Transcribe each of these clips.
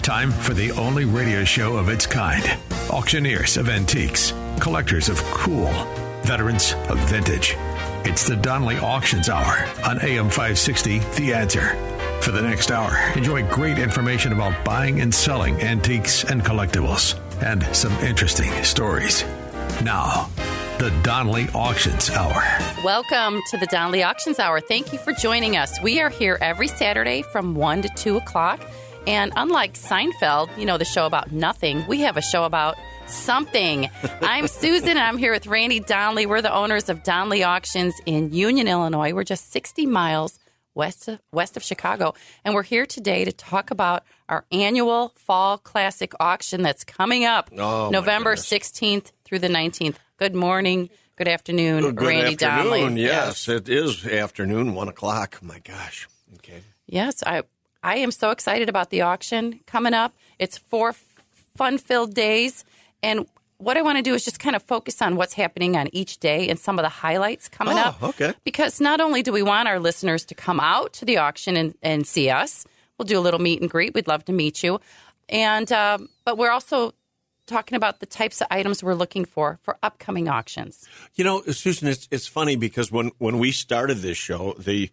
Time for the only radio show of its kind. Auctioneers of antiques, collectors of cool, veterans of vintage. It's the Donnelly Auctions Hour on AM 560, The Answer. For the next hour, enjoy great information about buying and selling antiques and collectibles, and some interesting stories. Now, the Donnelly Auctions Hour. Welcome to the Donnelly Auctions Hour. Thank you for joining us. We are here every Saturday from 1 to 2 o'clock. And unlike Seinfeld, the show about nothing, we have a show about something. I'm Susan, and I'm here with Randy Donnelly. We're the owners of Donnelly Auctions in Union, Illinois. We're just 60 miles west of Chicago. And we're here today to talk about our annual Fall Classic Auction that's coming up November 16th through the 19th. Good morning. Good afternoon, Randy Donnelly. Yes, it is afternoon, 1 o'clock. My gosh. Okay. Yes, I am so excited about the auction coming up. It's 4 fun-filled days. And what I want to do is just kind of focus on what's happening on each day and some of the highlights coming up. Okay. Because not only do we want our listeners to come out to the auction and see us, we'll do a little meet and greet. We'd love to meet you. And but we're also talking about the types of items we're looking for upcoming auctions. Susan, it's funny because when we started this show, the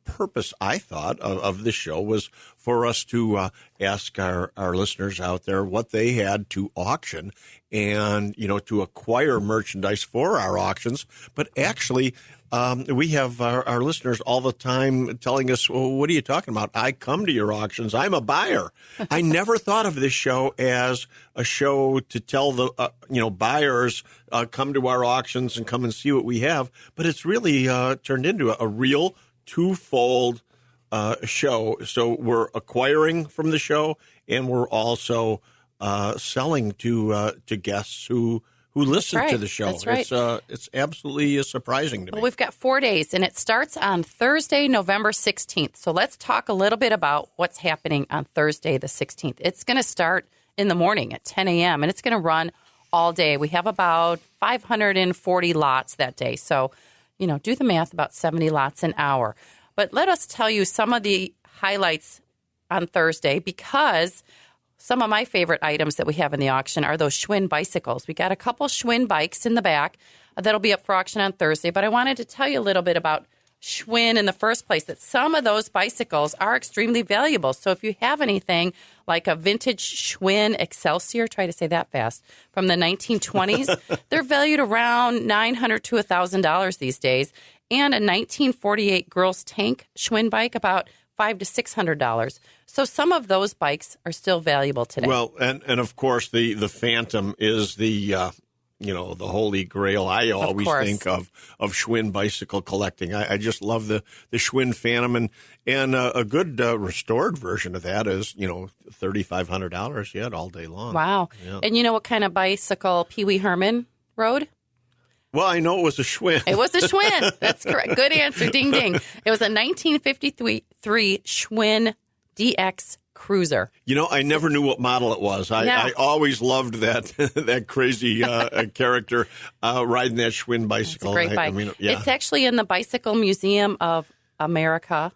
purpose, I thought, of this show was for us to ask our listeners out there what they had to auction and, to acquire merchandise for our auctions. But actually, we have our listeners all the time telling us, well, what are you talking about? I come to your auctions. I'm a buyer. I never thought of this show as a show to tell the, buyers, come to our auctions and come and see what we have. But it's really turned into a real twofold show. So we're acquiring from the show, and we're also selling to guests who listen to the show. That's right. It's absolutely surprising to me. Well, we've got 4 days, and it starts on Thursday, November 16th. So let's talk a little bit about what's happening on Thursday, the 16th. It's going to start in the morning at 10 a.m., and it's going to run all day. We have about 540 lots that day. So, do the math, about 70 lots an hour. But let us tell you some of the highlights on Thursday, because some of my favorite items that we have in the auction are those Schwinn bicycles. We got a couple Schwinn bikes in the back that'll be up for auction on Thursday. But I wanted to tell you a little bit about Schwinn in the first place, that some of those bicycles are extremely valuable. So if you have anything like a vintage Schwinn Excelsior, try to say that fast, from the 1920s, they're valued around $900 to $1,000 these days. And a 1948 Girls Tank Schwinn bike, about $500 to $600. So some of those bikes are still valuable today. Well, and of course the Phantom is the the holy grail. I always think of Schwinn bicycle collecting. I just love the Schwinn Phantom, and a good restored version of that is $3,500 yet all day long. Wow! Yeah. And you know what kind of bicycle Pee Wee Herman rode? Well, I know it was a Schwinn. It was a Schwinn. That's correct. Good answer. Ding, ding. It was a 1953 Schwinn DX Cruiser. I never knew what model it was. I always loved that crazy character riding that Schwinn bicycle. It's a great bike. It's actually in the Bicycle Museum of America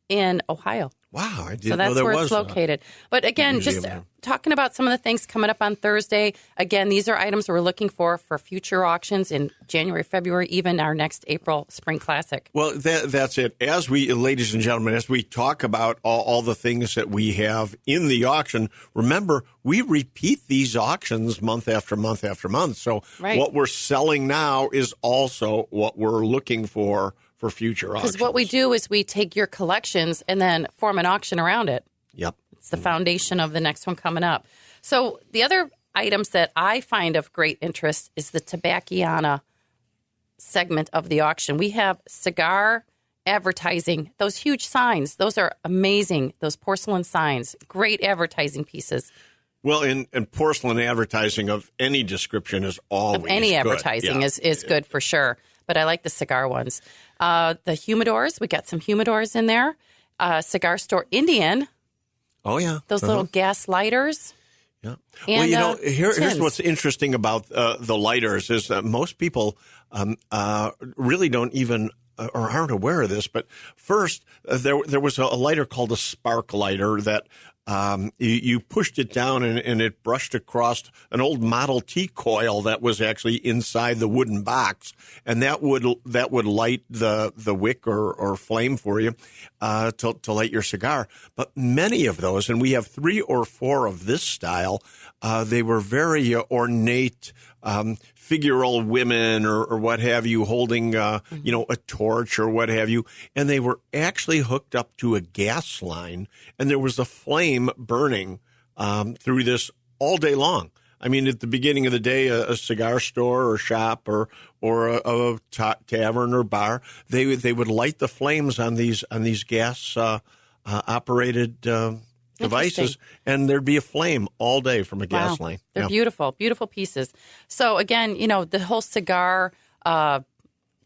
in Ohio. Wow, I didn't know So that's there where was it's located. But again, just talking about some of the things coming up on Thursday. Again, these are items we're looking for future auctions in January, February, even our next April Spring Classic. Well, that's it. Ladies and gentlemen, as we talk about all the things that we have in the auction, remember, we repeat these auctions month after month after month. So what we're selling now is also what we're looking for future auctions. Because what we do is we take your collections and then form an auction around it. Yep. It's the foundation of the next one coming up. So the other items that I find of great interest is the Tobackiana segment of the auction. We have cigar advertising, those huge signs. Those are amazing, those porcelain signs. Great advertising pieces. Well, in porcelain advertising of any description is always good. Advertising is good for sure. But I like the cigar ones. The humidors, we got some humidors in there. Cigar Store Indian. Oh, yeah. Those little gas lighters. Yeah. And, well, here's what's interesting about the lighters is that most people really don't even or aren't aware of this. But first, there was a lighter called a spark lighter that you pushed it down and it brushed across an old Model T coil that was actually inside the wooden box, and that would light the wick or flame for you to light your cigar. But many of those, and we have 3 or 4 of this style, they were very ornate, figural women or what have you, holding a torch or what have you, and they were actually hooked up to a gas line, and there was a flame burning through this all day long. I mean, at the beginning of the day, a cigar store or shop or a tavern or bar, they would light the flames on these gas operated devices, and there'd be a flame all day from a gas line. They're beautiful, beautiful pieces. So again, the whole cigar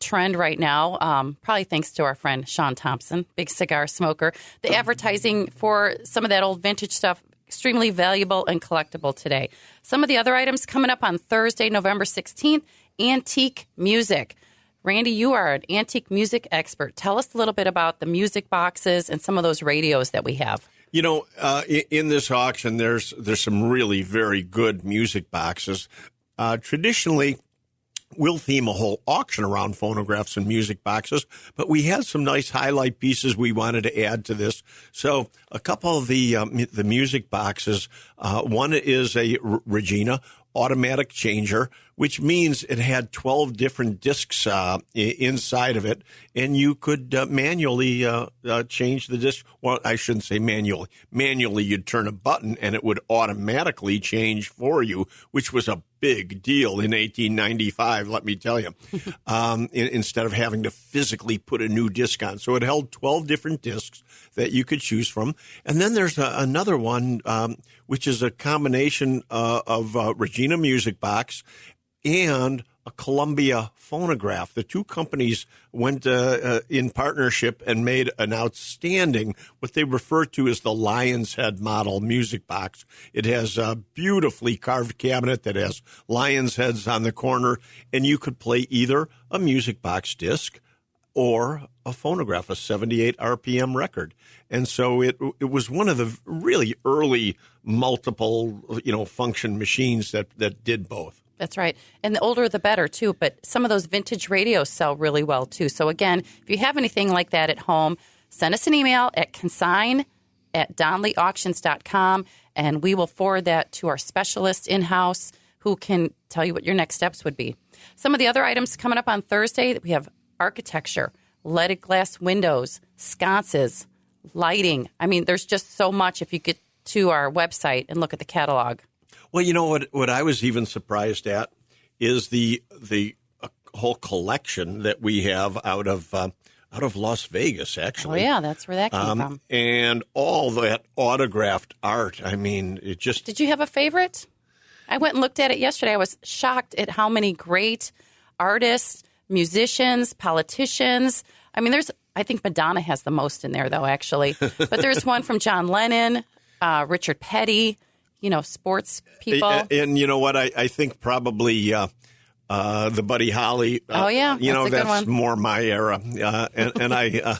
trend right now, probably thanks to our friend Sean Thompson, big cigar smoker. The advertising for some of that old vintage stuff, extremely valuable and collectible today. Some of the other items coming up on Thursday, November 16th, antique music. Randy, you are an antique music expert. Tell us a little bit about the music boxes and some of those radios that we have. In this auction, there's some really very good music boxes. Traditionally, we'll theme a whole auction around phonographs and music boxes, but we had some nice highlight pieces we wanted to add to this. So a couple of the music boxes, one is a Regina automatic changer, which means it had 12 different discs inside of it, and you could manually change the disc. Well, I shouldn't say manually. Manually, you'd turn a button, and it would automatically change for you, which was a big deal in 1895, let me tell you, instead of having to physically put a new disc on. So it held 12 different discs that you could choose from. And then there's another one, which is a combination of Regina Music Box and a Columbia phonograph. The two companies went in partnership and made an outstanding, what they refer to as the Lion's Head model music box. It has a beautifully carved cabinet that has lion's heads on the corner, and you could play either a music box disc or a phonograph, a 78 RPM record. And so it was one of the really early multiple, function machines that did both. That's right. And the older, the better, too. But some of those vintage radios sell really well, too. So, again, if you have anything like that at home, send us an email at consign@donleyauctions.com, and we will forward that to our specialist in-house who can tell you what your next steps would be. Some of the other items coming up on Thursday, we have architecture, leaded glass windows, sconces, lighting. I mean, there's just so much if you get to our website and look at the catalog. Well, you know what I was even surprised at is the whole collection that we have out of Las Vegas, actually. Oh, yeah, that's where that came from. And all that autographed art. I mean, it just... Did you have a favorite? I went and looked at it yesterday. I was shocked at how many great artists, musicians, politicians. I mean, I think Madonna has the most in there, though, actually. But there's one from John Lennon, Richard Petty, sports people. And you know what? I think probably the Buddy Holly. Oh, yeah. That's more my era. And I...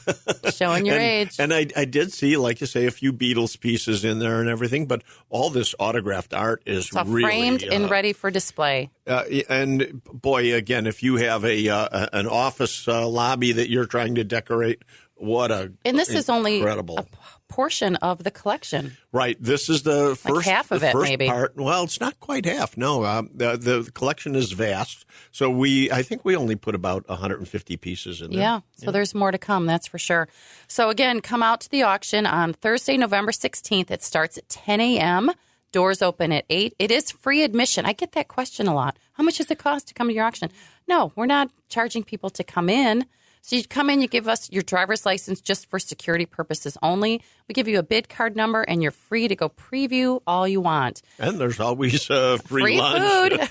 Showing your age. And I did see, like you say, a few Beatles pieces in there and everything, but all this autographed art is really... framed and ready for display. And boy, again, if you have an office lobby that you're trying to decorate, what a And this is only incredible a portion of the collection. Right. This is the first, like half of it, maybe. Part. Well, it's not quite half. No, the collection is vast. So I think we only put about 150 pieces in there. Yeah. So there's more to come. That's for sure. So again, come out to the auction on Thursday, November 16th. It starts at 10 a.m. Doors open at 8. It is free admission. I get that question a lot. How much does it cost to come to your auction? No, we're not charging people to come in. So you come in, you give us your driver's license just for security purposes only. We give you a bid card number, and you're free to go preview all you want. And there's always free lunch. Food.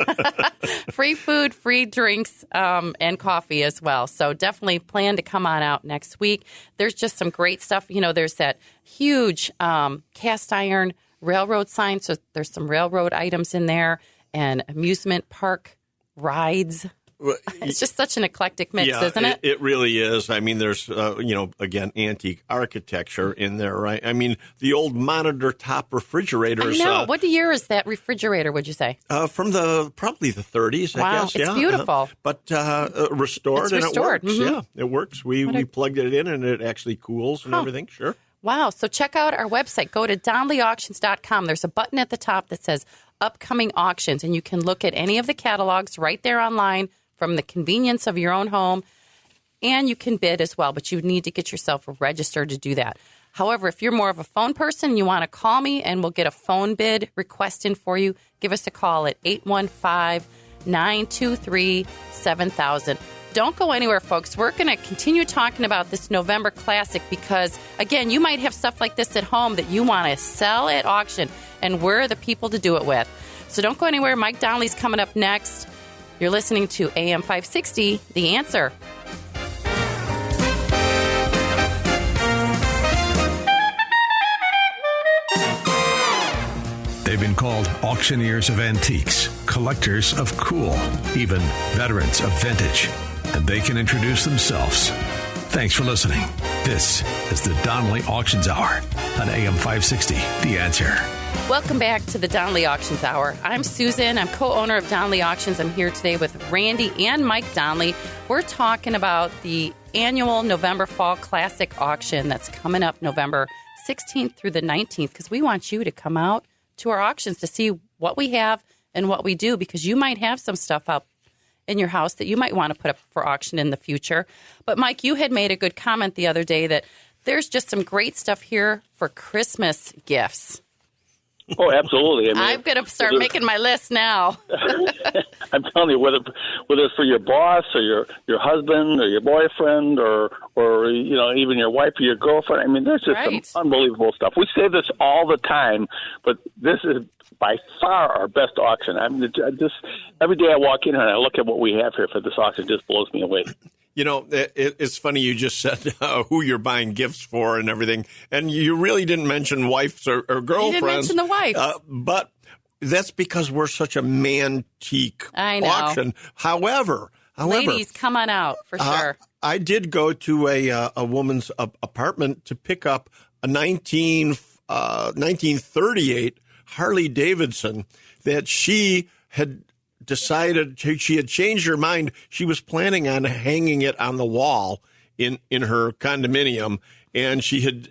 Free food, free drinks, and coffee as well. So definitely plan to come on out next week. There's just some great stuff. There's that huge cast iron railroad sign. So there's some railroad items in there and amusement park rides. It's just such an eclectic mix, yeah, isn't it? It really is. I mean, there's, again, antique architecture in there, right? I mean, the old monitor top refrigerators. I know. What year is that refrigerator, would you say? From probably the 30s, wow, I guess. It's beautiful. But restored, it's restored. And it works. Yeah, it works. We plugged it in, and it actually cools and everything. Sure. Wow. So check out our website. Go to DonnellyAuctions.com. There's a button at the top that says upcoming auctions, and you can look at any of the catalogs right there online from the convenience of your own home, and you can bid as well, but you need to get yourself registered to do that. However, if you're more of a phone person, you want to call me, and we'll get a phone bid request in for you. Give us a call at 815-923-7000. Don't go anywhere, folks. We're going to continue talking about this November Classic because, again, you might have stuff like this at home that you want to sell at auction, and we're the people to do it with. So don't go anywhere. Mike Donnelly's coming up next. You're listening to AM 560, The Answer. They've been called auctioneers of antiques, collectors of cool, even veterans of vintage. And they can introduce themselves. Thanks for listening. This is the Donnelly Auctions Hour on AM 560, The Answer. Welcome back to the Donnelly Auctions Hour. I'm Susan. I'm co-owner of Donnelly Auctions. I'm here today with Randy and Mike Donnelly. We're talking about the annual November Fall Classic auction that's coming up November 16th through the 19th because we want you to come out to our auctions to see what we have and what we do because you might have some stuff up in your house that you might want to put up for auction in the future. But Mike, you had made a good comment the other day that there's just some great stuff here for Christmas gifts. Oh, absolutely. I mean, I'm going to start making my list now. I'm telling you, whether it's for your boss or your husband or your boyfriend or even your wife or your girlfriend. I mean, there's just some unbelievable stuff. We say this all the time, but this is by far our best auction. I mean, just every day I walk in and I look at what we have here for this auction, it just blows me away. You know, it's funny you just said who you're buying gifts for and everything, and you really didn't mention wives or girlfriends. You didn't mention the wives. But that's because we're such a man-teak auction. However, ladies, come on out for sure. I did go to a woman's apartment to pick up a 1938 Harley Davidson that she had decided she had changed her mind. She was planning on hanging it on the wall in her condominium, and she had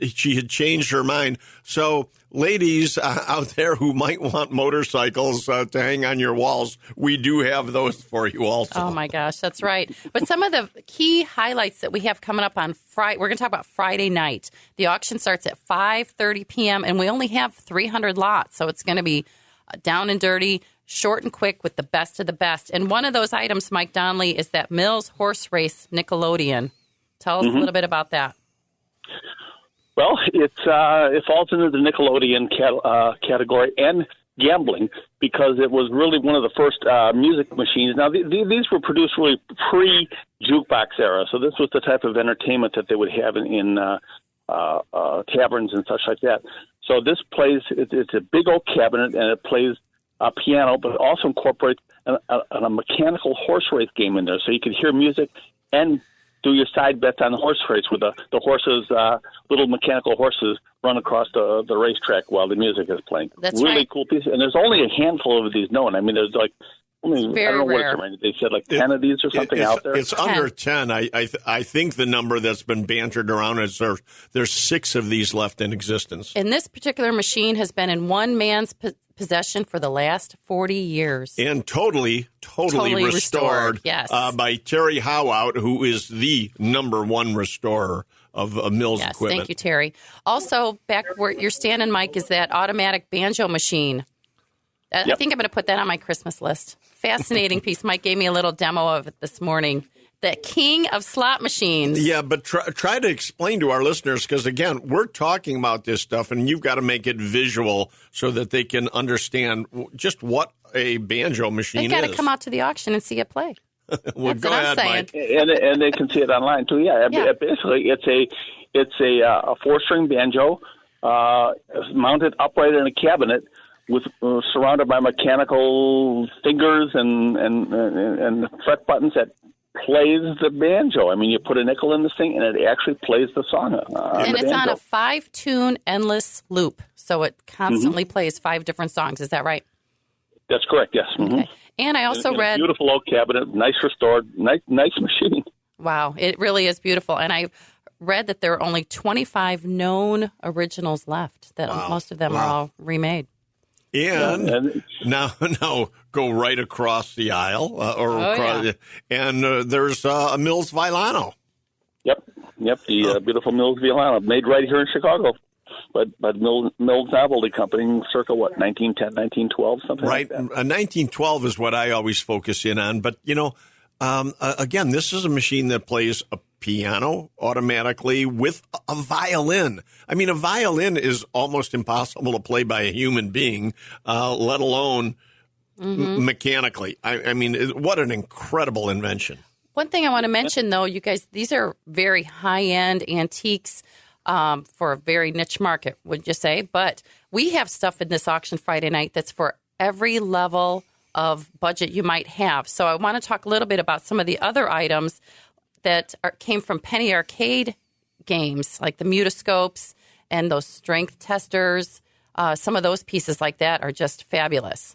changed her mind. So ladies out there who might want motorcycles to hang on your walls, we do have those for you also. Oh my gosh, that's right. But some of the key highlights that we have coming up on Friday, we're going to talk about Friday night. The auction starts at 5:30 p.m. and we only have 300 lots, so it's going to be down and dirty, short and quick with the best of the best. And one of those items, Mike Donnelly, is that Mills Horse Race Nickelodeon. Tell us a little bit about that. Well, it falls into the Nickelodeon category and gambling because it was really one of the first music machines. Now, these were produced really pre-jukebox era, so this was the type of entertainment that they would have in taverns and such like that. So this plays, it's a big old cabinet, and it plays a piano, but it also incorporates a mechanical horse race game in there, so you can hear music and do your side bets on the horse race where the horses, little mechanical horses, run across the racetrack while the music is playing. That's really right. cool piece. And there's only a handful of these known. I mean, there's like, I don't know rare. what they said, like 10 of these or something out there. It's under 10. I think the number that's been bantered around is there's 6 of these left in existence. And this particular machine has been in one man's possession for the last 40 years. And totally restored yes. By Terry Howout, who is the number one restorer of Mills equipment. Thank you, Terry. Also, back where you're standing, Mike, is that automatic banjo machine. Yep. I think I'm going to put that on my Christmas list. Fascinating piece. Mike gave me a little demo of it this morning. The king of slot machines. Yeah, but try to explain to our listeners, because, again, we're talking about this stuff, and you've got to make it visual so that they can understand just what a banjo machine is. They got to come out to the auction and see it play. Well, go ahead, Mike. And they can see it online, too. Yeah. Basically, it's a 4-string banjo mounted upright in a cabinet with surrounded by mechanical fingers and fret buttons that plays the banjo. I mean, you put a nickel in this thing, and it actually plays the song. And it's on a 5-tune endless loop, so it constantly plays 5 different songs. Is that right? That's correct, yes. Mm-hmm. Okay. And I also read... beautiful oak cabinet, nice restored, nice machine. Wow, it really is beautiful. And I read that there are only 25 known originals left, that most of them are all remade. And now go right across the aisle, and there's a Mills Violano. Yep, the beautiful Mills Violano, made right here in Chicago. But Mills Novelty Company, circa, 1910, 1912, something right. like that. 1912 is what I always focus in on. But, again, this is a machine that plays a piano automatically with a violin. I mean, a violin is almost impossible to play by a human being, let alone mechanically. I mean, what an incredible invention. One thing I want to mention, though, you guys, these are very high-end antiques for a very niche market, would you say? But we have stuff in this auction Friday night that's for every level of budget you might have. So I want to talk a little bit about some of the other items that came from Penny Arcade games, like the Mutascopes and those strength testers. Some of those pieces like that are just fabulous.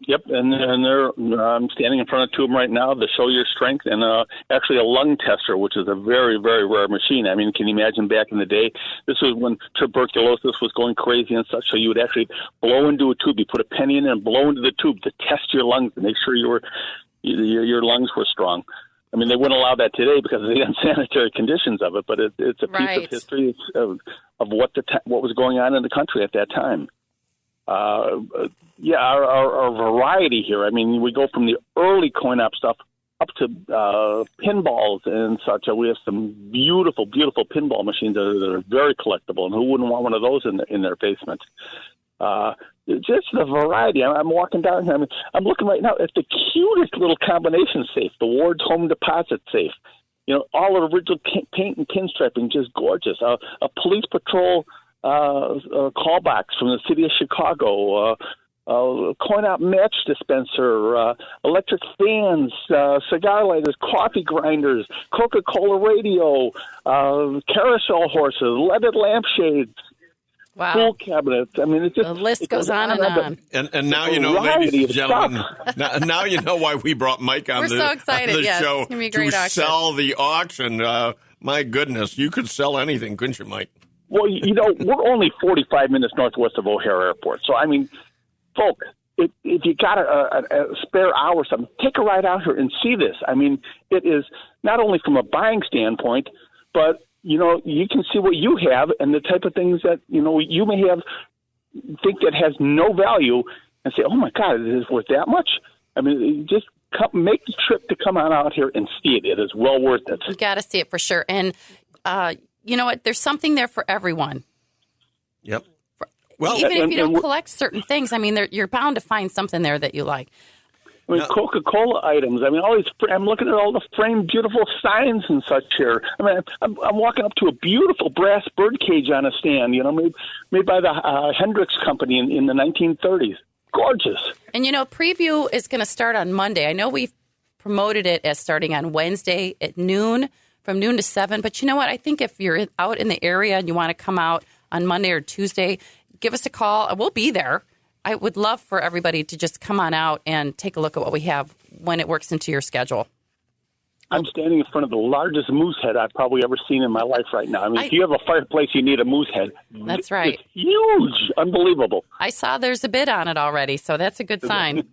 Yep, and they're, I'm standing in front of two of them right now to show your strength, and actually a lung tester, which is a very, very rare machine. I mean, can you imagine back in the day? This was when tuberculosis was going crazy and such, so you would actually blow into a tube. You put a penny in and blow into the tube to test your lungs to make sure your lungs were strong. I mean, they wouldn't allow that today because of the unsanitary conditions of it, but it's a piece of history of what was going on in the country at that time. Our variety here. I mean, we go from the early coin-op stuff up to pinballs and such. We have some beautiful, beautiful pinball machines that are very collectible, and who wouldn't want one of those in their basement? Just the variety. I'm walking down here. I'm looking right now at the cutest little combination safe, the Ward's Home Deposit Safe. You know, all original paint and pinstriping, just gorgeous. A police patrol callbacks from the city of Chicago, coin-op match dispenser, electric fans, cigar lighters, coffee grinders, Coca-Cola radio, carousel horses, leaded lampshades, pool cabinets. I mean, the list goes on and on. And now you know, ladies and gentlemen, now you know why we brought Mike on so excited, on the show it's gonna be a great auction. Sell the auction. My goodness, you could sell anything, couldn't you, Mike? Well, you know, we're only 45 minutes northwest of O'Hare Airport. So, I mean, folks, if you got a spare hour or something, take a ride out here and see this. I mean, it is not only from a buying standpoint, but, you know, you can see what you have and the type of things that, you know, you may think that has no value and say, oh, my God, is this worth that much? I mean, just make the trip to come on out here and see it. It is well worth it. You got to see it for sure. And, you know what? There's something there for everyone. Yep. Well, even if you don't collect certain things, I mean, you're bound to find something there that you like. I mean, Coca-Cola items. I mean, I'm looking at all the framed, beautiful signs and such here. I mean, I'm walking up to a beautiful brass birdcage on a stand, you know, made by the Hendrix Company in the 1930s. Gorgeous. And, you know, preview is going to start on Monday. I know we've promoted it as starting on Wednesday at noon. From noon to 7. But you know what? I think if you're out in the area and you want to come out on Monday or Tuesday, give us a call. We'll be there. I would love for everybody to just come on out and take a look at what we have when it works into your schedule. I'm standing in front of the largest moose head I've probably ever seen in my life right now. I mean, if you have a fireplace, you need a moose head. That's right. It's huge. Unbelievable. I saw there's a bid on it already, so that's a good sign.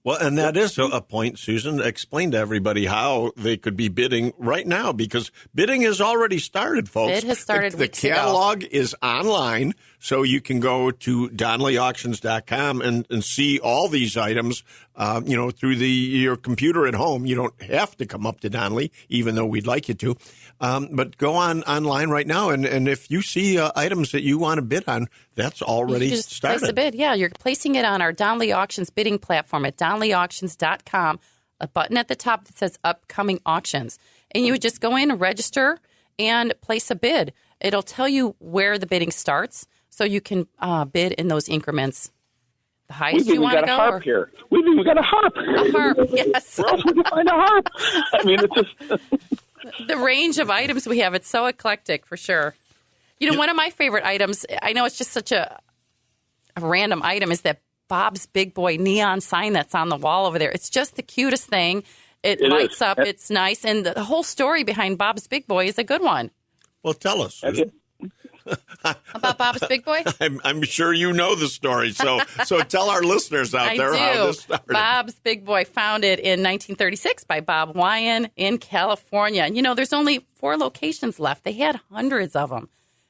Well, and that is a point, Susan. Explain to everybody how they could be bidding right now, because bidding has already started, folks. Bid has started weeks ago. The catalog is online, so you can go to DonnellyAuctions.com and see all these items, through your computer at home. You don't have to come up to Donnelly, even though we'd like you to. But go online right now, and if you see items that you want to bid on, that's already you just started. Place a bid. Yeah, you're placing it on our Donnelly Auctions bidding platform at DonnellyAuctions.com. A button at the top that says Upcoming Auctions, and you would just go in, register, and place a bid. It'll tell you where the bidding starts. So you can bid in those increments. The highest We've you want to go? We've got a harp here. We've even got a harp. A harp, yes. Where else would you find a harp? I mean, it's just... The range of items we have, it's so eclectic for sure. You know, one of my favorite items, I know it's just such a random item, is that Bob's Big Boy neon sign that's on the wall over there. It's just the cutest thing. It lights up. It's nice. And the whole story behind Bob's Big Boy is a good one. Well, tell us, Susan. About Bob's Big Boy? I'm sure you know the story, so tell our listeners out there how this started. Bob's Big Boy, founded in 1936 by Bob Wyan in California. And, you know, there's only 4 locations left. They had hundreds of them,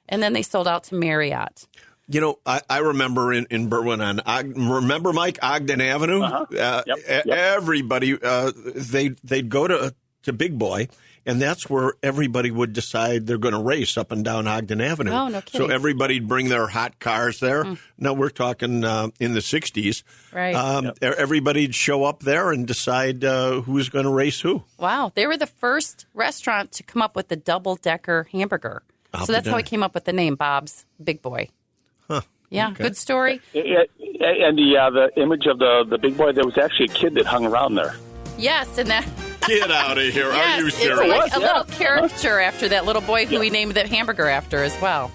and then they sold out to Marriott. You know, I remember in Berwyn remember, Mike, Ogden Avenue? Yep. Everybody, they'd go to Big Boy, and that's where everybody would decide they're going to race up and down Ogden Avenue. Oh, no kidding. So everybody'd bring their hot cars there. Now, we're talking in the 60s. Right. Everybody'd show up there and decide who's going to race who. Wow. They were the first restaurant to come up with the double-decker hamburger. So that's how we came up with the name Bob's Big Boy. Huh. Yeah, Okay. Good story. And the image of the Big Boy, there was actually a kid that hung around there. Yes, and that... Get out of here. Yes, Are you it's serious? like a little caricature after that little boy who we named the hamburger after as well.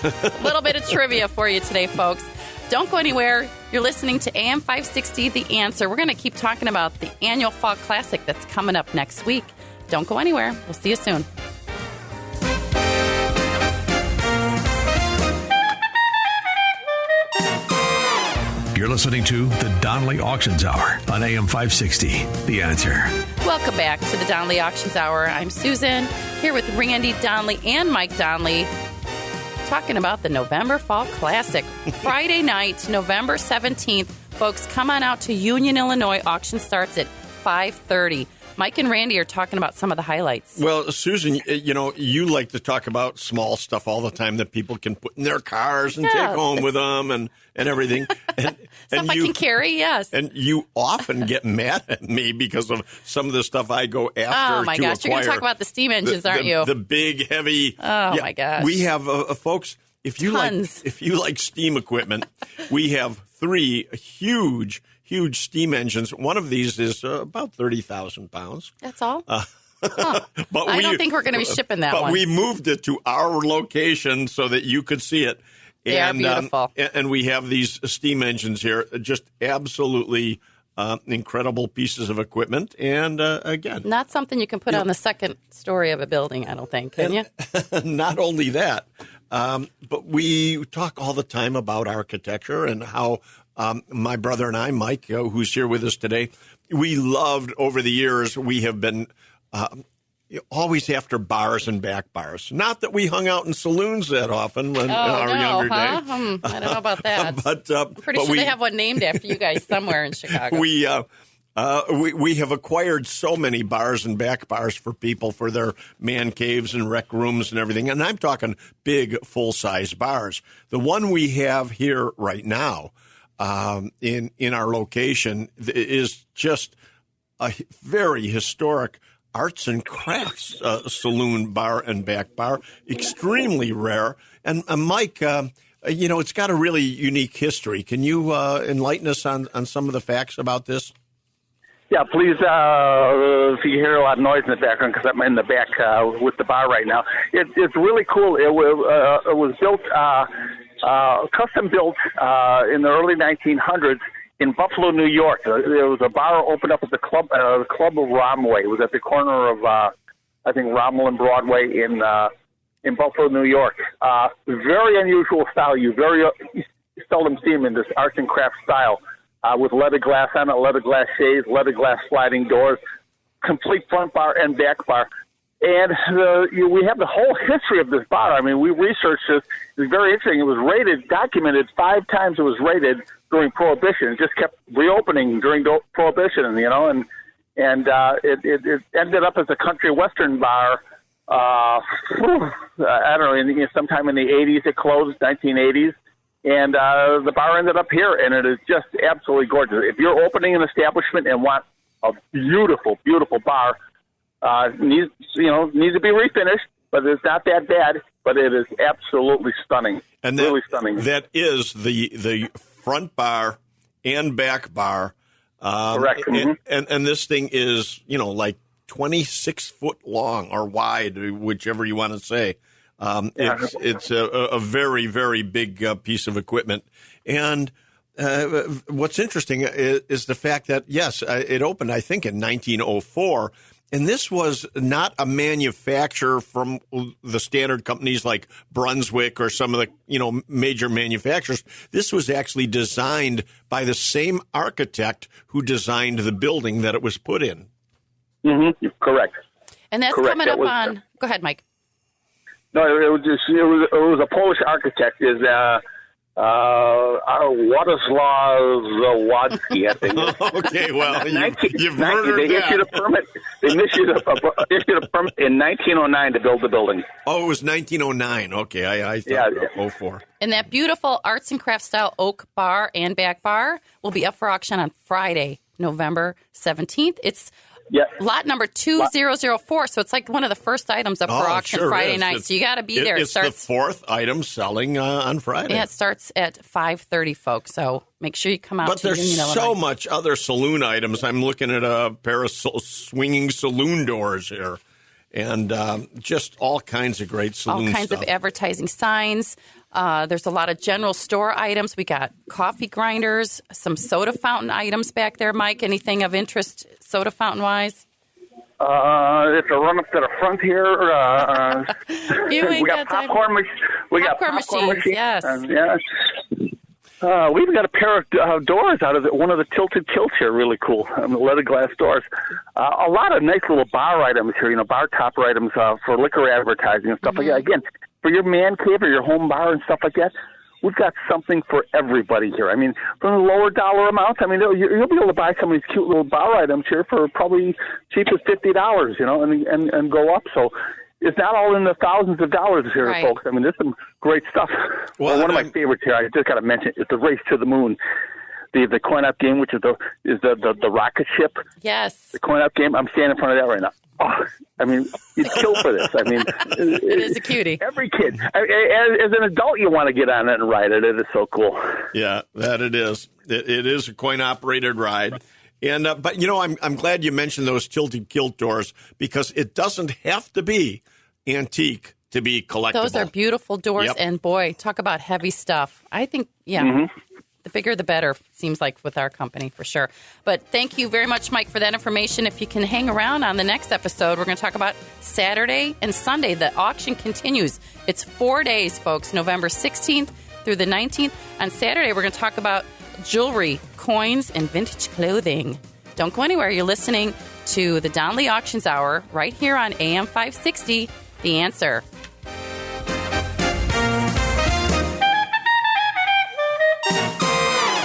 A little bit of trivia for you today, folks. Don't go anywhere. You're listening to AM 560, The Answer. We're going to keep talking about the annual Fall Classic that's coming up next week. Don't go anywhere. We'll see you soon. You're listening to the Donley Auctions Hour on AM 560. The Answer. Welcome back to the Donley Auctions Hour. I'm Susan, here with Randy Donley and Mike Donley, talking about the November Fall Classic. Friday night, November 17th. Folks, come on out to Union, Illinois. Auction starts at 5:30. Mike and Randy are talking about some of the highlights. Well, Susan, you know, you like to talk about small stuff all the time that people can put in their cars and take home with them and everything. And Stuff I can carry, yes. And you often get mad at me because of some of the stuff I go after. Oh, my gosh. You're going to talk about the steam engines, aren't you? The big, heavy. Oh, my gosh. We have, folks, if you like steam equipment, we have 3 huge steam engines. One of these is about 30,000 pounds. That's all? But I don't think we're going to be shipping that one. But we moved it to our location so that you could see it. They are beautiful. And we have these steam engines here, just absolutely incredible pieces of equipment. And again, not something you can put on the second story of a building, I don't think, can you? Not only that, but we talk all the time about architecture and how my brother and I, Mike, who's here with us today, we loved over the years, we have been always after bars and back bars. Not that we hung out in saloons that often when in our younger days. I don't know about that. But I'm pretty sure they have one named after you guys somewhere in Chicago. We have acquired so many bars and back bars for people for their man caves and rec rooms and everything. And I'm talking big, full-size bars. The one we have here right now in our location is just a very historic arts and crafts saloon bar and back bar, extremely rare. And Mike, you know, it's got a really unique history. Can you enlighten us on some of the facts about this? Yeah, please, if you hear a lot of noise in the background, because I'm in the back with the bar right now. It's really cool. It was built, custom built in the early 1900s in Buffalo, New York. There was a bar opened up at the Club of Romway. It was at the corner of, I think, Rommel and Broadway in Buffalo, New York. Very unusual style. You very seldom see them in this arts and crafts style. With leather glass on it, leather glass shades, leather glass sliding doors, complete front bar and back bar. And we have the whole history of this bar. I mean, we researched this. It was very interesting. It was raided, documented 5 times it was raided during Prohibition. It just kept reopening during Prohibition, you know, and it ended up as a country western bar. I don't know, sometime in the 80s it closed, 1980s. And the bar ended up here, and it is just absolutely gorgeous. If you're opening an establishment and want a beautiful, beautiful bar, needs to be refinished, but it's not that bad. but it is absolutely stunning. And really stunning. That is the front bar and back bar. Correct. And this thing is, like 26 foot long or wide, whichever you want to say. It's a very, very big piece of equipment. And what's interesting is the fact that, yes, it opened, I think, in 1904. And this was not a manufacturer from the standard companies like Brunswick or some of the, major manufacturers. This was actually designed by the same architect who designed the building that it was put in. Mm-hmm. Correct. And that's Correct. coming up on. Go ahead, Mike. No, it was a Polish architect. Władysław Zawadski, I think. Okay, well, you've murdered they that. issued a permit. They issued a permit in 1909 to build the building. Oh, it was 1909. Okay, I thought 04. And that beautiful arts and crafts style oak bar and back bar will be up for auction on Friday, November 17th. It's lot number 2004, so it's like one of the first items up for auction sure Friday is. night. So you got to be there. It's the fourth item selling on Friday. Yeah, it starts at 5:30, folks. So make sure you come out. But to there's Union, so Illinois. much other saloon items. I'm looking at a pair of swinging saloon doors here, and just all kinds of great saloon All kinds stuff. of advertising signs. There's a lot of general store items. We got coffee grinders, some soda fountain items back there, Mike. Anything of interest soda fountain wise? It's a run up to the front here. You ain't we got got time. popcorn Machines, yes. We even got a pair of doors out of one of the tilted kilts here. Really cool. Leather glass doors. A lot of nice little bar items here. Bar topper items for liquor advertising and stuff like that. Again, for your man cave or your home bar and stuff like that, we've got something for everybody here. I mean, from the lower dollar amounts, you'll be able to buy some of these cute little bar items here for probably cheap as $50, and go up. So it's not all in the thousands of dollars here, right, folks. There's some great stuff. Well, one of my favorites here, I just got to mention, is the Race to the Moon. The coin-op game, which is the rocket ship. Yes. The coin-op game. I'm standing in front of that right now. Oh, you'd kill for this. It is a cutie. Every kid. As an adult, you want to get on it and ride it. It is so cool. Yeah, that it is. It is a coin-operated ride. And but I'm glad you mentioned those tilted kilt doors, because it doesn't have to be antique to be collectible. Those are beautiful doors, Yep. and boy, talk about heavy stuff. I think, the bigger the better, seems like, with our company for sure. But thank you very much, Mike, for that information. If you can hang around on the next episode, we're going to talk about Saturday and Sunday. The auction continues. It's 4 days, folks, November 16th through the 19th. On Saturday, we're going to talk about jewelry, coins, and vintage clothing. Don't go anywhere. You're listening to the Donley Auctions Hour right here on AM 560, The Answer.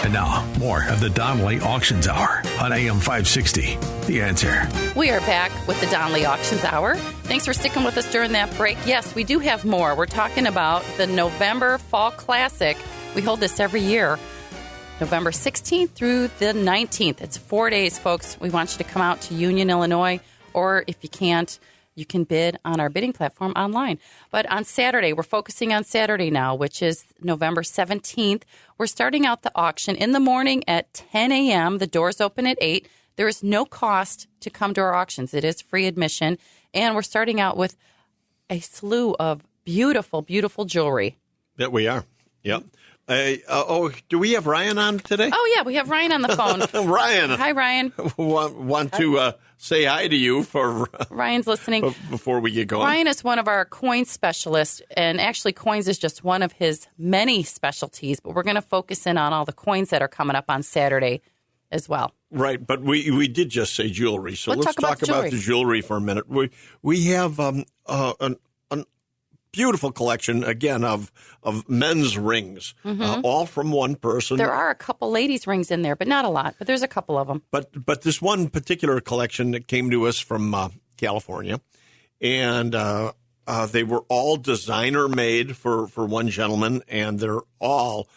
And now, more of the Donley Auctions Hour on AM 560. The Answer. We are back with the Donley Auctions Hour. Thanks for sticking with us during that break. Yes, we do have more. We're talking about the November Fall Classic. We hold this every year, November 16th through the 19th. It's 4 days, folks. We want you to come out to Union, Illinois, or if you can't, you can bid on our bidding platform online. But on Saturday, we're focusing on Saturday now, which is November 17th. We're starting out the auction in the morning at 10 a.m. The doors open at 8. There is no cost to come to our auctions. It is free admission. And we're starting out with a slew of beautiful, beautiful jewelry. That we are. Yep. Do we have Ryan on today? Oh, yeah, we have Ryan on the phone. Ryan. Hi, Ryan. Want to say hi to you for Ryan's listening. Before we get going. Ryan is one of our coin specialists, and actually coins is just one of his many specialties, but we're going to focus in on all the coins that are coming up on Saturday as well. Right, but we did just say jewelry, so let's talk about the jewelry for a minute. We have a beautiful collection, again, of men's rings, all from one person. There are a couple ladies' rings in there, but not a lot, but there's a couple of them. But this one particular collection that came to us from California, and they were all designer made for one gentleman, and they're all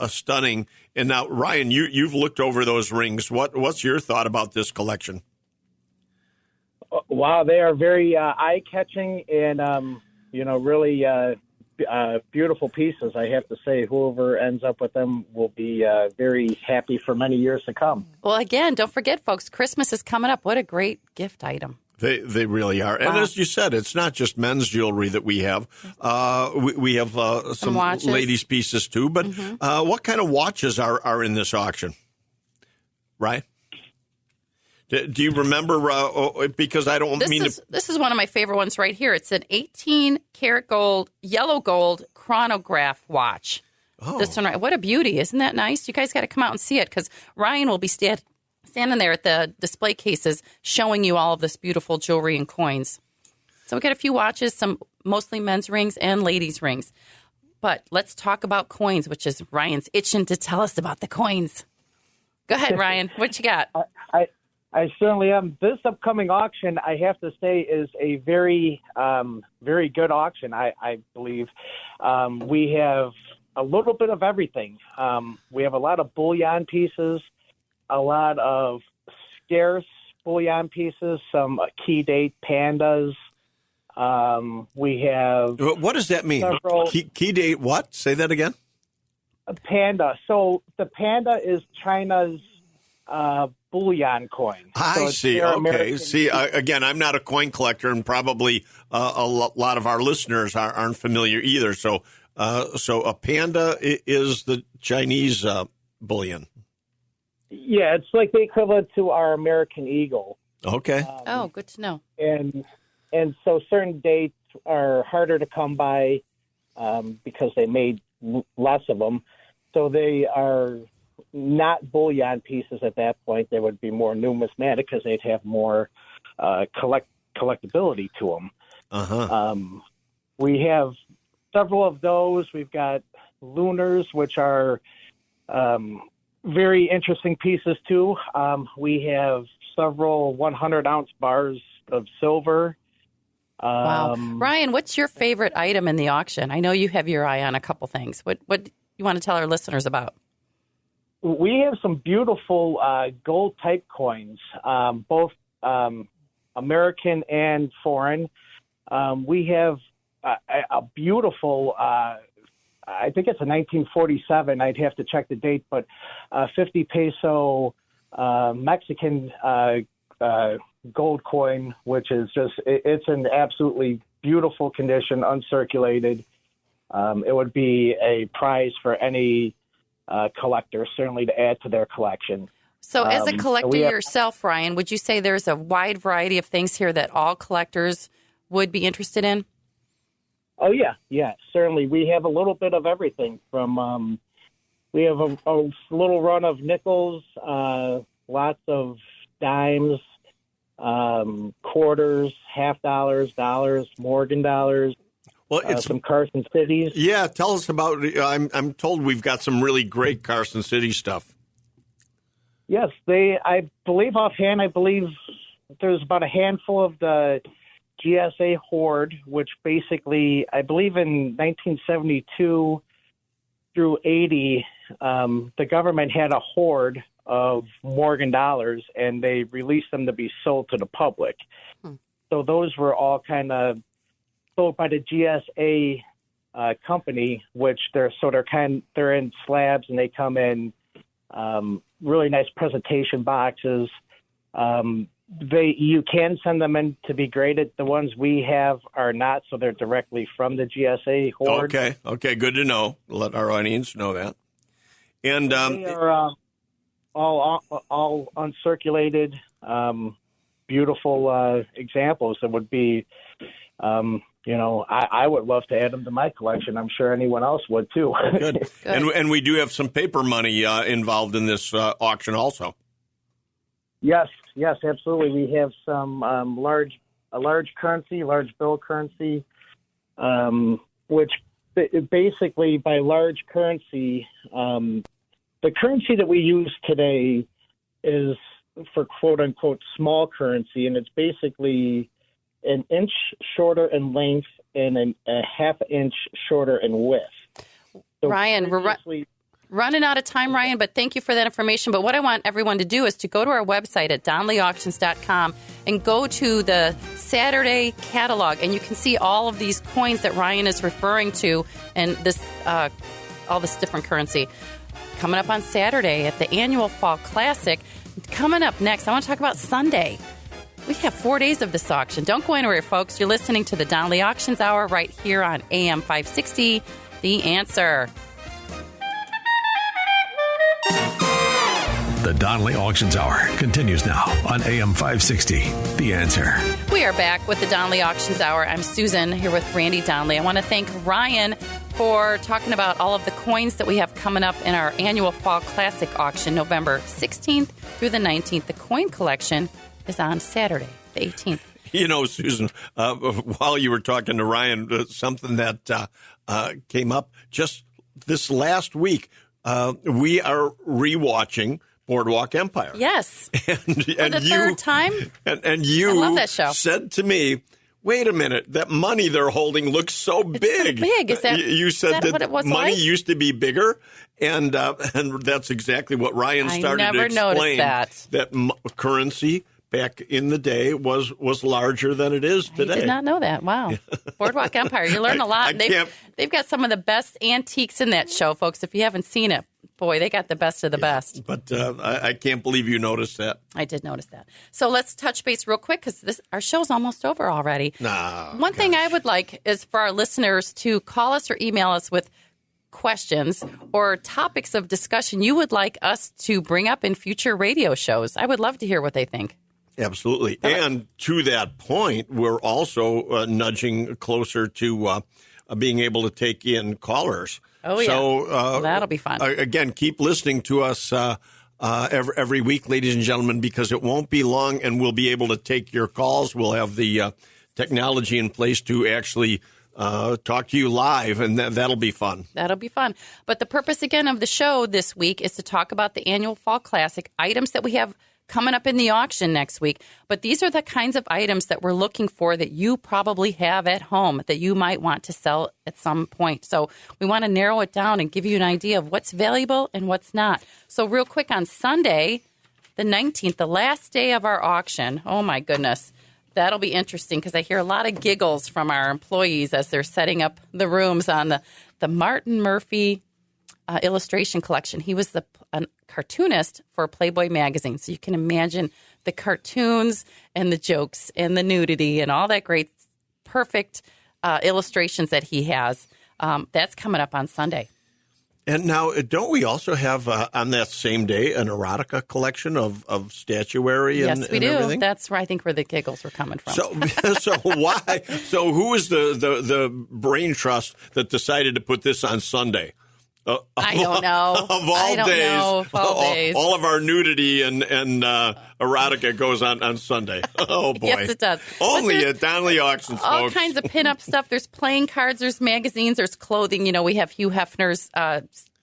stunning. And now, Ryan, you've looked over those rings. What's your thought about this collection? Wow, they are very eye-catching and, really beautiful pieces. I have to say, whoever ends up with them will be very happy for many years to come. Well, again, don't forget, folks, Christmas is coming up. What a great gift item. They really are. And as you said, it's not just men's jewelry that we have. We have some watches. ladies' pieces, too. But what kind of watches are in this auction? Right? Do you remember? Because I don't mean to. This is one of my favorite ones right here. It's an 18-karat gold, yellow gold chronograph watch. Oh. This one, right? What a beauty. Isn't that nice? You guys got to come out and see it because Ryan will be standing there at the display cases showing you all of this beautiful jewelry and coins. So we got a few watches, some mostly men's rings and ladies' rings. But let's talk about coins, which is Ryan's itching to tell us about the coins. Go ahead, Ryan. What you got? I certainly am. This upcoming auction, I have to say, is a very, very good auction, I believe. We have a little bit of everything. We have a lot of bullion pieces, a lot of scarce bullion pieces, some key date pandas. We have... What does that mean? Key date what? Say that again. A panda. So the panda is China's bullion coin. I see. Okay. See, again, I'm not a coin collector, and probably a lot of our listeners aren't familiar either. So a panda is the Chinese bullion. Yeah, it's like the equivalent to our American eagle. Okay. Good to know. And so certain dates are harder to come by because they made less of them. So they are not bullion pieces at that point. They would be more numismatic because they'd have more collectability to them. Uh-huh. We have several of those. We've got lunars, which are very interesting pieces too. We have several 100-ounce bars of silver. Wow. Ryan, what's your favorite item in the auction? I know you have your eye on a couple things. What you want to tell our listeners about? We have some beautiful gold-type coins, both American and foreign. We have a beautiful, I think it's a 1947, I'd have to check the date, but 50 peso Mexican gold coin, which is it's in absolutely beautiful condition, uncirculated. It would be a prize for any collector, certainly to add to their collection. So as a collector yourself, Ryan, would you say there's a wide variety of things here that all collectors would be interested in? Oh, yeah, certainly. We have a little bit of everything from, we have a little run of nickels, lots of dimes, quarters, $50, Morgan dollars. Well, it's some Carson Cities. Yeah, tell us about. I'm told we've got some really great Carson City stuff. Yes, I believe there's about a handful of the GSA Hoard, which basically, I believe in 1972 through 80, the government had a hoard of Morgan dollars, and they released them to be sold to the public. So those were all kind of sold by the GSA company, which they're in slabs, and they come in really nice presentation boxes. You can send them in to be graded. The ones we have are not, so they're directly from the GSA hoard. Okay, good to know. Let our audience know that. And they are all uncirculated, beautiful examples that would be. I would love to add them to my collection. I'm sure anyone else would, too. Good. And we do have some paper money involved in this auction also. Yes, absolutely. We have some large bill currency, which basically by large currency, the currency that we use today is for quote-unquote small currency, and it's basically an inch shorter in length and a half inch shorter in width. So Ryan, running out of time, Ryan, but thank you for that information. But what I want everyone to do is to go to our website at DonnellyAuctions.com and go to the Saturday catalog, and you can see all of these coins that Ryan is referring to and this all this different currency. Coming up on Saturday at the annual Fall Classic. Coming up next, I want to talk about Sunday. We have 4 days of this auction. Don't go anywhere, folks. You're listening to the Donnelly Auctions Hour right here on AM 560, The Answer. The Donnelly Auctions Hour continues now on AM 560, The Answer. We are back with the Donnelly Auctions Hour. I'm Susan here with Randy Donnelly. I want to thank Ryan for talking about all of the coins that we have coming up in our annual Fall Classic auction, November 16th through the 19th. The coin collection is on Saturday, the 18th. You know, Susan, while you were talking to Ryan, something that came up just this last week, we are rewatching Boardwalk Empire. Yes. And the third time? And you I love that show. Said to me, wait a minute, that money they're holding looks so big. It's so big. Is that, you said that what it was money like? used to be bigger, and that's exactly what Ryan started to explain. I never noticed that. Currency back in the day was larger than it is today. I did not know that. Wow. Boardwalk Empire. You learn a lot. They've got some of the best antiques in that show, folks. If you haven't seen it, boy, they got the best of the best. But I can't believe you noticed that. I did notice that. So let's touch base real quick because our show's almost over already. One thing I would like is for our listeners to call us or email us with questions or topics of discussion you would like us to bring up in future radio shows. I would love to hear what they think. Absolutely. And to that point, we're also nudging closer to being able to take in callers. Oh, yeah. So that'll be fun. Again, keep listening to us every week, ladies and gentlemen, because it won't be long and we'll be able to take your calls. We'll have the technology in place to actually talk to you live, and that'll be fun. That'll be fun. But the purpose, again, of the show this week is to talk about the annual Fall Classic, items that we have coming up in the auction next week. But these are the kinds of items that we're looking for that you probably have at home that you might want to sell at some point. So we want to narrow it down and give you an idea of what's valuable and what's not. So real quick, on Sunday, the 19th, the last day of our auction, oh my goodness, that'll be interesting because I hear a lot of giggles from our employees as they're setting up the rooms on the Martin Murphy illustration collection. He was a cartoonist for Playboy magazine, so you can imagine the cartoons and the jokes and the nudity and all that great, perfect illustrations that he has. That's coming up on Sunday. And now, don't we also have on that same day an erotica collection of statuary? Yes, we do. Everything? That's where I think where the giggles were coming from. So why? So who is the brain trust that decided to put this on Sunday? I don't know. Of all days, all of our nudity and erotica goes on Sunday. Oh, boy. Yes, it does. Only at Donnelly Auctions, all folks. Kinds of pinup stuff. There's playing cards. There's magazines. There's clothing. You know, we have Hugh Hefner's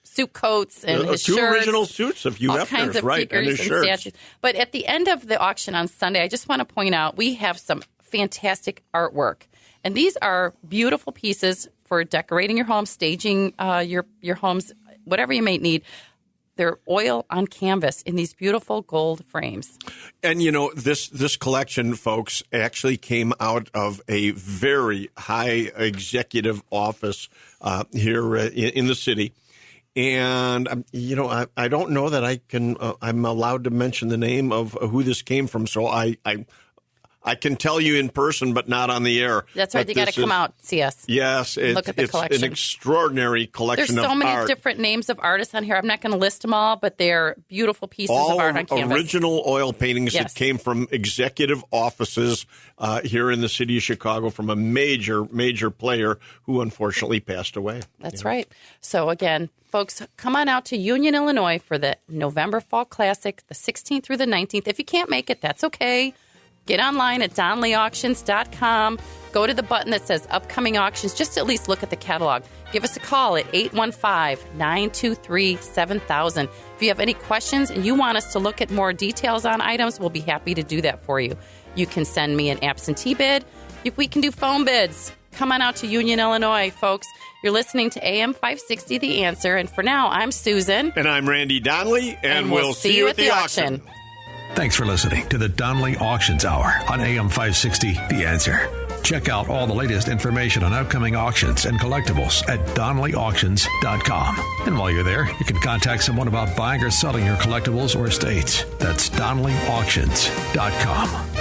suit coats and his two shirts. Original suits of Hugh Hefner's, kinds of right, and his shirts. Statues. But at the end of the auction on Sunday, I just want to point out we have some fantastic artwork. And these are beautiful pieces for decorating your home, staging your homes, whatever you may need. They're oil on canvas in these beautiful gold frames. And, you know, this collection, folks, actually came out of a very high executive office here in the city. And, you know, I don't know that I'm allowed to mention the name of who this came from. So I can tell you in person, but not on the air. That's right. You got to come out, see us. Yes. Look at the collection. It's an extraordinary collection of art. There's so many different names of artists on here. I'm not going to list them all, but they're beautiful pieces of art on canvas. All original oil paintings that came from executive offices here in the city of Chicago from a major, major player who unfortunately passed away. That's right. So, again, folks, come on out to Union, Illinois for the November Fall Classic, the 16th through the 19th. If you can't make it, that's okay. Get online at DonnellyAuctions.com. Go to the button that says Upcoming Auctions. Just at least look at the catalog. Give us a call at 815-923-7000. If you have any questions and you want us to look at more details on items, we'll be happy to do that for you. You can send me an absentee bid. We can do phone bids. Come on out to Union, Illinois, folks. You're listening to AM 560, The Answer. And for now, I'm Susan. And I'm Randy Donnelly. And we'll see you at the auction. Thanks for listening to the Donnelly Auctions Hour on AM 560, The Answer. Check out all the latest information on upcoming auctions and collectibles at DonnellyAuctions.com. And while you're there, you can contact someone about buying or selling your collectibles or estates. That's DonnellyAuctions.com.